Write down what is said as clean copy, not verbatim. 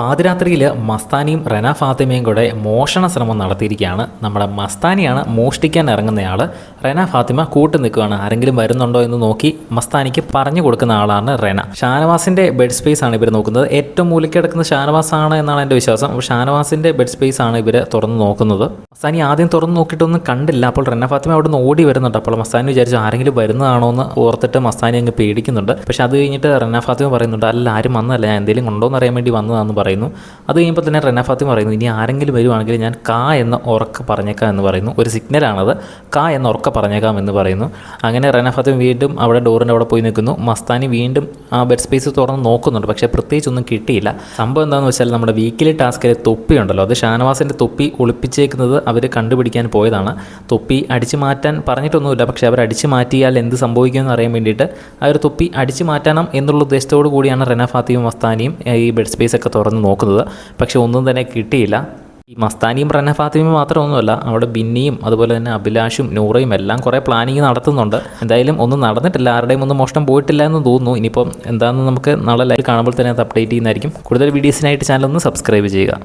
പാതിരാത്രിയിൽ മസ്താനിയും റെന ഫാത്തിമയും കൂടെ മോഷണ ശ്രമം നടത്തിയിരിക്കുകയാണ്. നമ്മുടെ മസ്താനിയാണ് മോഷ്ടിക്കാൻ ഇറങ്ങുന്നയാൾ. റെന ഫാത്തിമ കൂട്ടു നിൽക്കുകയാണ്. ആരെങ്കിലും വരുന്നുണ്ടോ എന്ന് നോക്കി മസ്താനിക്ക് പറഞ്ഞു കൊടുക്കുന്ന ആളാണ് റെന. ഷാനവാസിൻ്റെ ബെഡ് സ്പേസ് ആണ് ഇവർ നോക്കുന്നത്. ഏറ്റവും മൂലയ്ക്ക് കിടക്കുന്ന ഷാനവാസാണ് എന്നാണ് എൻ്റെ വിശ്വാസം. അപ്പോൾ ഷാനവാസിൻ്റെ ബെഡ് സ്പേസ് ആണ് ഇവർ തുറന്ന് നോക്കുന്നത്. മസ്താനി ആദ്യം തുറന്ന് നോക്കിയിട്ടൊന്നും കണ്ടില്ല. അപ്പോൾ റെന ഫാത്തിമ അവിടെ നിന്ന് ഓടി വരുന്നുണ്ട്. അപ്പോൾ മസ്താനി വിചാരിച്ചു ആരെങ്കിലും വരുന്നതാണോ എന്ന് ഓർത്തിട്ട് മസ്താനി അങ്ങ് പേടിക്കുന്നുണ്ട്. പക്ഷെ അത് കഴിഞ്ഞിട്ട് റെന ഫാത്തിമ പറയുന്നുണ്ട്, അല്ല ആരും വന്നതല്ല, ഞാൻ എന്തെങ്കിലും ഉണ്ടോ എന്ന് അറിയാൻ വേണ്ടി വന്നതാണെന്ന് പറയുന്നു. അത് കഴിയുമ്പോൾ തന്നെ റെന ഫാത്തിമ പറയുന്നു, ഇനി ആരെങ്കിലും വരുവാണെങ്കിൽ ഞാൻ കാ എന്ന് ഉറക്കെ പറഞ്ഞേക്കാം എന്ന് പറയുന്നു. ഒരു സിഗ്നലാണത്, കാ എന്ന് ഉറക്കെ പറഞ്ഞേക്കാം എന്ന് പറയുന്നു. അങ്ങനെ റെന ഫാത്തിമ വീണ്ടും അവിടെ ഡോറിൻ്റെ അവിടെ പോയി നിൽക്കുന്നു. മസ്താനി വീണ്ടും ആ ബെഡ് സ്പേസ് തുറന്ന് നോക്കുന്നുണ്ട്. പക്ഷേ പ്രത്യേകിച്ചൊന്നും കിട്ടിയില്ല. സംഭവം എന്താണെന്ന് വെച്ചാൽ നമ്മുടെ വീക്കിലി ടാസ്കിലെ തൊപ്പി ഉണ്ടല്ലോ, അത് ഷാനവാസിൻ്റെ തൊപ്പി ഒളിപ്പിച്ചേക്കുന്നത് അവർ കണ്ടുപിടിക്കാൻ പോയതാണ്. തൊപ്പി അടിച്ചു മാറ്റാൻ പറഞ്ഞിട്ടൊന്നുമില്ല. പക്ഷേ അവർ അടിച്ചു മാറ്റിയാൽ എന്ത് സംഭവിക്കുമെന്ന് അറിയാൻ വേണ്ടിയിട്ട് ആ ഒരു തൊപ്പി അടിച്ചു മാറ്റണം എന്നുള്ള ഉദ്ദേശത്തോടു കൂടിയാണ് റെന ഫാത്തിമയും മസ്താനിയും ഈ ബെഡ് സ്പേസ് ഒക്കെ തുറന്ന് നോക്കുന്നത്. പക്ഷെ ഒന്നും തന്നെ കിട്ടിയില്ല. ഈ മസ്താനിയും റെന ഫാത്തിമയും മാത്രമൊന്നുമല്ല, അവിടെ ബിന്നിയും അതുപോലെ തന്നെ അഭിലാഷും നൂറയും എല്ലാം കുറേ പ്ലാനിങ് നടത്തുന്നുണ്ട്. എന്തായാലും ഒന്നും നടന്നിട്ടില്ല, ആരുടെയും ഒന്നും മോഷണം പോയിട്ടില്ല എന്ന് തോന്നുന്നു. ഇനിയിപ്പം എന്താണെന്ന് നമുക്ക് നാളെ ലൈവ് കാണുമ്പോൾ തന്നെ അത് അപ്ഡേറ്റ് ചെയ്യുന്നതായിരിക്കും. കൂടുതൽ വീഡിയോസിനായിട്ട് ചാനൽ ഒന്ന് സബ്സ്ക്രൈബ് ചെയ്യുക.